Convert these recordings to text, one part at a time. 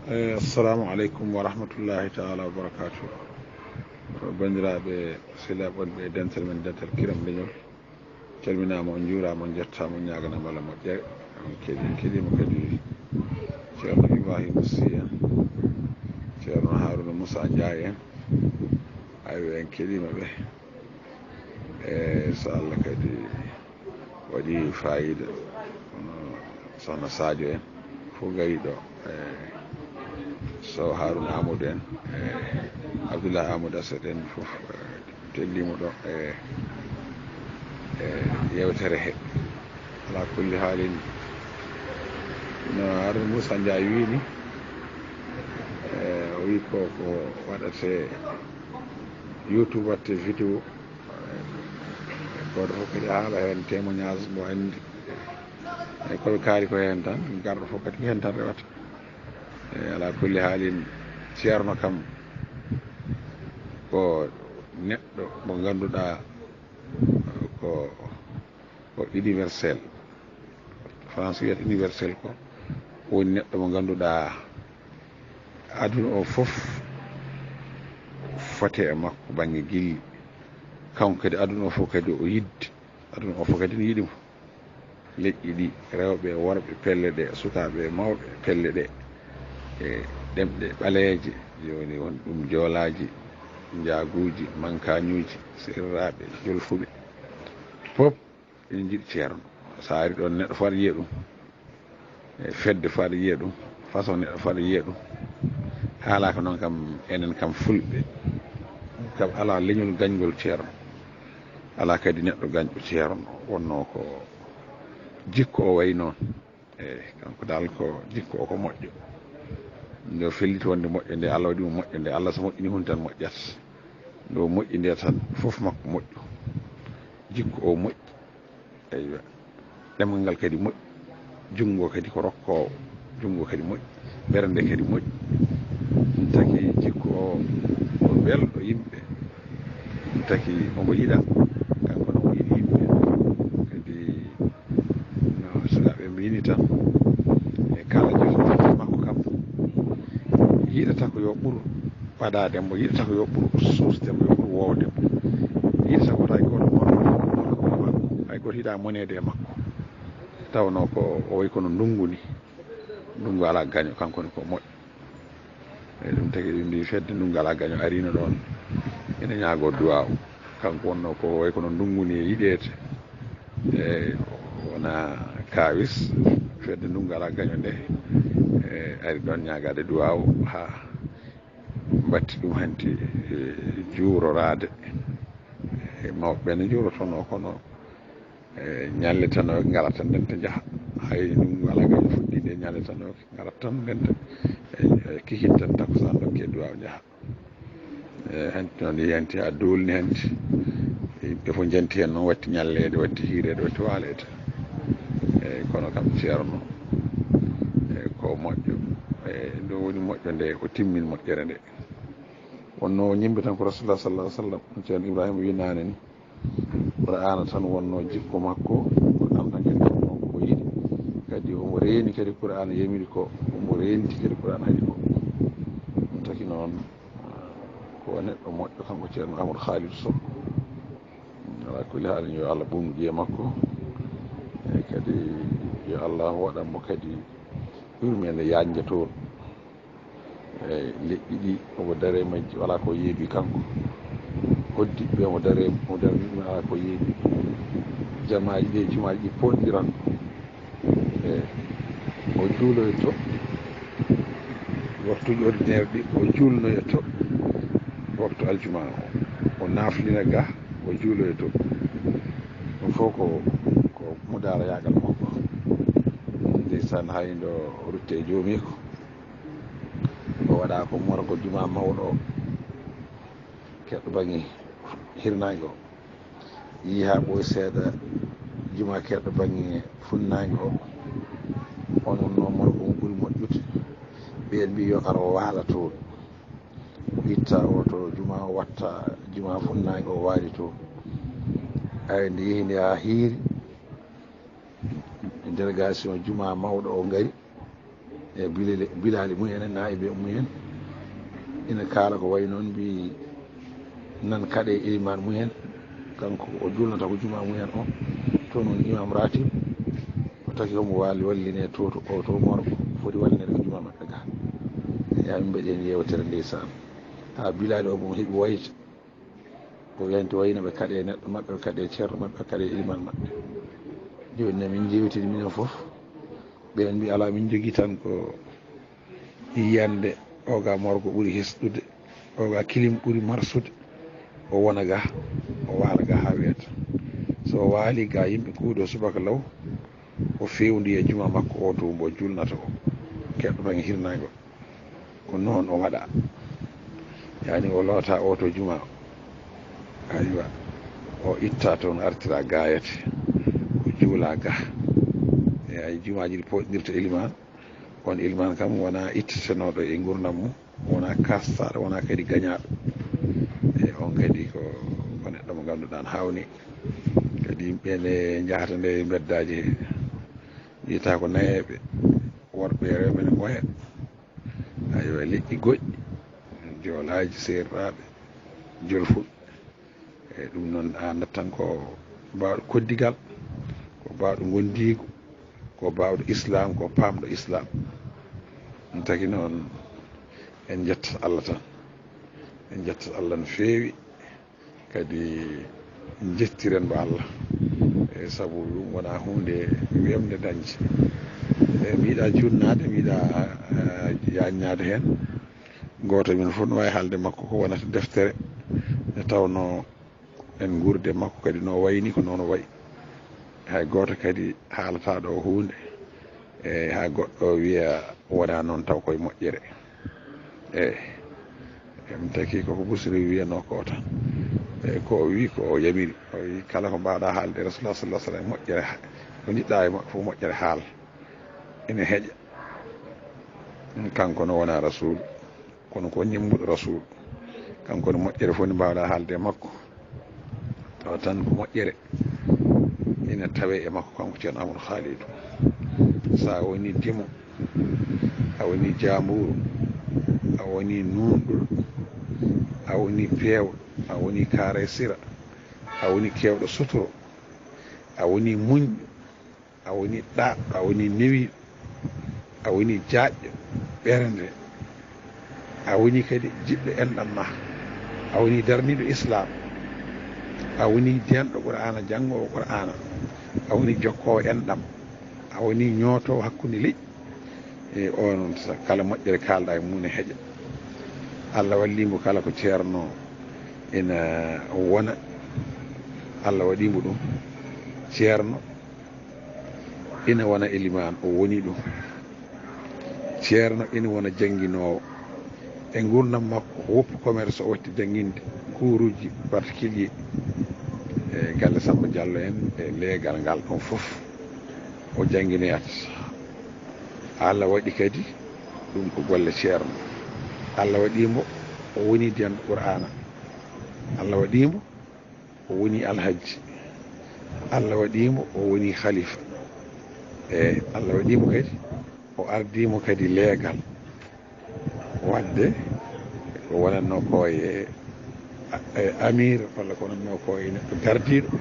assalamu aleykum wa rahmatullahi taala wa barakatuh. Bandiraɓe silaɓon ɓe dental men dental kiram leñol calminama on juurama on jettama on ñaganama Allah moƴƴere on keɗima kadi ceerno Ibrahima Sy en ceerno Harouna Moussa Ndiaye en ayi en keɗima ɓe so Allah kadi waɗi fayida kono sohna Sadio en fof gari ɗo so Harouna Amadou en Abdoulaye Amadou Assad en fof tellimo ɗo yewtere he ala kulli haalin no Harouna Moussa Ndiaye wini o wi ko waɗate YouTube watte vidéo goto fof kadi haala hen témoignage mo andi koɓe kaali ko hen tan garɗo fof kadi ko hen tan rewata ala kulli haalin ceerno kam ko neɗɗo mo ganduɗa ko universel France wiyata universel ko woni neɗɗo mo ganduɗa aduna o fof fote e makko banggue gilli kanko kadi aduna o fof kadi o yidde aduna o fof kadi ne yiɗimo leƴƴi ɗi rewɓe worɓe pelle ɗe sukaɓe mawɓe pelle ɗe e ɗemɗe ɓaleeje joni won ɗum joolaji jaaguji mankañuji sirraɓe jolfuɓe fof ene jiiɗi ceerno sa ari ɗon neɗɗo fo aɗa yiya ɗum e fedde fo aɗa yiya ɗum façon neɗɗo fo aɗa yiya ɗum haalaka noon kam enen kam fulɓe kam ala leñol gañgol ceerno ala kadi neɗɗo gañƴo ceerno wonno ko jikko o wayi noon eyyi kanko dal ko jikko o ko moƴƴo nde felliti wonde moƴƴo nde Allah waɗimo moƴƴo nde Allah so moƴƴini hunde tan moƴƴat ndo moƴƴi nde tan fof makko moƴƴu jikko o moƴƴi eyyi ɗemgal ngal kadi moƴƴi junngo kadi ko rokkowo junngo kadi moƴƴi ɓernde kadi moƴƴi ɗum taki jikko o welɗo yimɓe ɗum taki omo yiɗa kanko no mo yiɗi yimɓe kadi no sukaɓe mbini tan e kala joto makko kam yiɗata ko yo ɓuur waɗademo yiɗata ko yo ɓuur suusdemo yo ɓuur wowdemo yiɗata ko hay goto makko hay goto yiɗa monede e makko tawno ko o way kono ndungu ni ndungu ala gaño kankone ko moƴƴo eyyi ɗum tagi ɓe mbi fedde ndungu ala gaño arino ɗon ene ñaago duwaw kanko wonno ko way kono ndungu ni e yiɗede e wona kawis fedde ndungu ala gaño nde ari ɗon ñagade duwaw ha batti ɗum hanti juurorade e mawɓe ne juurotono kono ñalle tanoke garat tan ndenta jaaha hay ndungu ala gaño fuɗɗinde ñalle tanoke garat tan ndenta kikin tan takusan dokke duwaw jaaha hanti noon yanti ha dolni hanti yimɓe fof janti hen noon watti ñallede watti hiirede watti waalede eyyi kono kam ceerno ko moƴƴo nde woni moƴƴo nde ko timmin moƴƴere nde wonno ñimɓe tan ko rasulullah sallallahu alih w sallam ceerno Ibrahima winani ni Qur'ana tan wonno jikko makko Qur'an tan kadi wonno ko yiɗi kadi omo reeni kadi Qur'ana yamiri ko omo reeniti kadi Qur'ana haɗi ko ɗum taki noon ko neɗɗo moƴƴo kanko ceerno Amadou Khalidou Sow ala kulli haalin yo Allah ɓumɗi ƴiye makko e kadi yo Allah waɗanmo kadi yurmede yajde toon e leƴƴi ɗi omo daare majji wala ko yeebi kanko hoddiɓe omo daare ɗum ala ko yeebi jamaji ɗi jumaji ɗi ponɗiran e o juuloyo to waktuji ordinaire ɗi o julnoyo to waktu aljuma o naflina ga o juuloyo to ɗum fof ko mudara yagal makko ndeysan hayno o rutte joomi ko o waɗa ko morgo juma mawɗo o keɗɗo banggue hirnague o yi ha ɓooy seeɗa juma keɗɗo banggue funnague o on wonno morgo mo ɓuuri moƴƴude ɓen mbi yo ar o waala toon itta o to juma o watta juma funnague o waali toon ay nde yeehi nde ha hiiri délégation juma mawɗo o ngari e bilali mumen naibe mumen ina kaala ko way noon mbi nan kaɗe iliman mumen kanko o julnata ko juma mumen o to noon imam ratib o taki omo walline to morko foti wallinede ko juma maɓɓe ga ya min mbaɗen yewtere ndeysan ha bilali o momo heeɓi wayta ko wiyante wayno ɓe kaɗe neɗɗo maɓɓe ɓe kaɗe ceerno maɓɓe ɓe kaɗe iliman maɓɓe joni min jewtidi minen foof ɓen mbi ala min jogui tan ko yiyande oga morgo ɓuuri hesɗude oga kilim ɓuuri marsude o wona ga o waala ga ha weeta so waali ga yimɓe kuuɗo subaka law o fewndi e juma makko o to mbo julnata o keɗɗo bange hirnago ko noon o waɗa yani o loota o to juma aywa o itta toon artira gayete ko juula ga e ay jumaji ɗi poɗɗirta iliman on iliman kam wona ittetenoɗo e gurdam mum wona kastaɗo wona kadi gañaɗo e on kadi ko neɗɗo mo ganduɗan hawni kadi yimɓene jahata nde beddaji wiyata ko nayeɓe worɓe rewɓe ne ɓooya aywa liƴƴi goƴƴi joolaji serɗaɓe jolfuɓe e ɗum noon andat tan ko mbawɗo koddigal ko mbawɗo gondigo ko mbawɗo islam ko pamɗo islam ɗum tagi noon en jettat Allah tan en jettat Allah no feewi kadi jettiren mbo Allah e saabu ɗum wona hunde wemde dañde e mi yiiɗa junnade mi yiiɗa yaññade hen goto min fof no wawi haalde makko ko wonata deftere nde tawno en gurde makko kadi no wayni ko noon wayi hay goto kadi haalata ɗo hunde e ha goɗɗo wiya wona noon taw koye moƴƴere mi taki koko busiri wiyano ko tan e ko o wi ko o yamiri o wi kala ko mbawɗa haalde rasulullah sallah sallam moƴƴere ko jiɗɗa e makko fof moƴƴere haal ene heeƴa kanko no wona rasul kono ko ñimmuɗo rasul kanko no moƴƴere fof nde mbawɗa haalde makko tawa tan ko moƴƴere ina tawe e makko kanko ceerno Amadou Khalidou sa woni dimo a woni jamburu a woni nunɗuɗo a woni peewɗo a woni kaare sira a woni kewɗo sutoro a woni muñɗo a woni ɗaɗɗo a woni newiɗo a woni jaƴƴo ɓernde a woni kadi jiɗɗo enɗam ma a woni darniɗo islam a woni denɗo qur'ana janngowo qur'ana a woni jokkowo enɗam a woni ñootowo hakkude leƴƴi e on kala moƴƴere kalɗa e mum e heeƴa Allah wallimo kala ko ceerno ina wona Allah waɗimo ɗum ceerno ina wona eliman o woni ɗum ceerno ina wona jangguinowo e gurdam makko woppu commerce o watti jangguinde kuruji particulier e galle Samba Diallo en e leegal ngal ɗon fof o jangguinoyat Allah waɗi kadi ɗum ko golle ceerno Allah waɗimo o woni denɗo qur'ana Allah waɗimo o woni alhaji Allah waɗimo o woni khalifa e Allah waɗimo kadi o ardimo kadi leegal wadde ko wonanno ko e amir walla ko wonanno ko e neɗɗo gardiɗo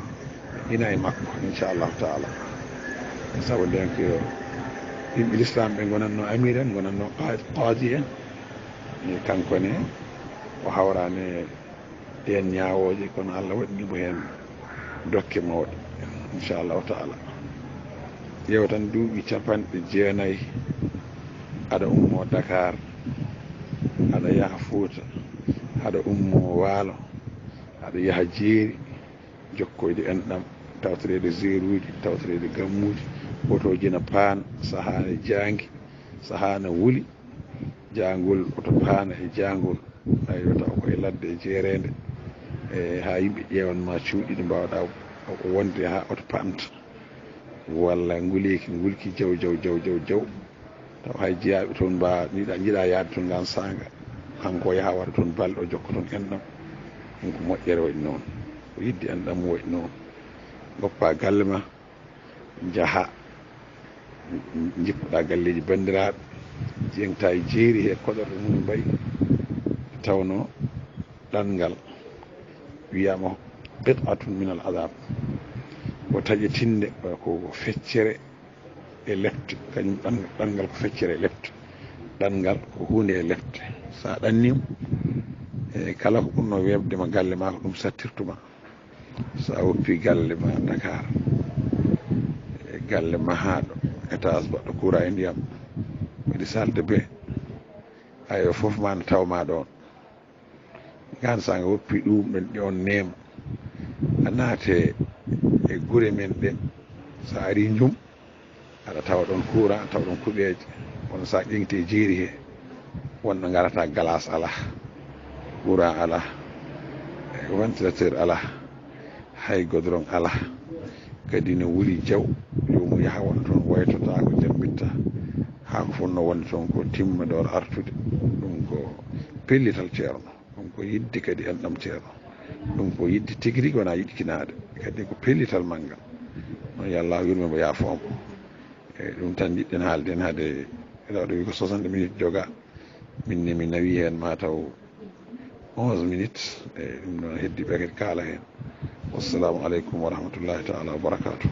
ina e makko inchallahu taala sabu nden ko yimɓe l'islam ɓe gonanno amir en gonanno qadi en ni kankone o hawrani ɗen ñawoje kono Allah waɗinimo hen dokke mawɗe inchallahu taala ƴeew tan duuɓi 90 aɗa ummo Dakar aɗa yaha Fouta aɗa ummo Waalo aɗa yaha Jeeri jokkoyde enɗam tawtorede zeruji tawtorede gammuji otoji na paana sahane jangi sahana wuli jangol oto paana e jangol ayo taw koye ladde e jeerede e ha yimɓe ƴewanma cuuɗi ɗi mbawɗa wonde ha oto panta walla ngulki jaw taw hay jeeyaɓe toon jiiɗa yaade toon gan sanga kanko yaha waɗa toon balɗe o jokka toon enɗam ɗum ko moƴƴere waɗi noon ko yidde enɗam waɗi noon goppa galle ma jaaha jippoɗa galleji bandiraɓe jengta e jeeri he koɗorɗo mum mbayi tawno ɗanngal wiyama qit'atun min al adab ko taƴetinde ko feccere e lefte kañum ɗanngal ko feccere e lefte ɗanngal ko hunde e lefte sa ɗannim e kala ko ɓurno webdema galle ma ko ɗum sattirtuma sa woppi galle ma Dakar e galle mahaɗo étage baɗɗo courant e ndiyam waɗi salde be ayo fof ma no tawma ɗon gan sa nga woppi ɗum ɗon ƴon neema a naate e gure men ɗen sa ari jum aɗa tawa ɗon courant tawa ɗon kuɓeje kono sa ƴeŋti jeeri he wonɗo garata glace ala courant ala ventilateur ala hay godron ala kadi no wuli jaw yomu yaha won toon waytota ko jambitta ha ko fonno wonde toon ko timmador artude ɗum ko pellital ceerno ɗum ko yidde kadi enɗam ceerno ɗum ko yidde tigui rigui wona yiɗkinade kadi ko pellital manggal noon yo Allah yurmemo yaafomo eyyi ɗum tan jiɗɗen haalden haade ɗaɗo wi ko 60 minutes joga minne mi nawi hen mataw 11 minutes eyyi ɗum noon heddiɓe kadi kaala hen wassalamu aleykum wa rahmatullahi taala wa barakatuh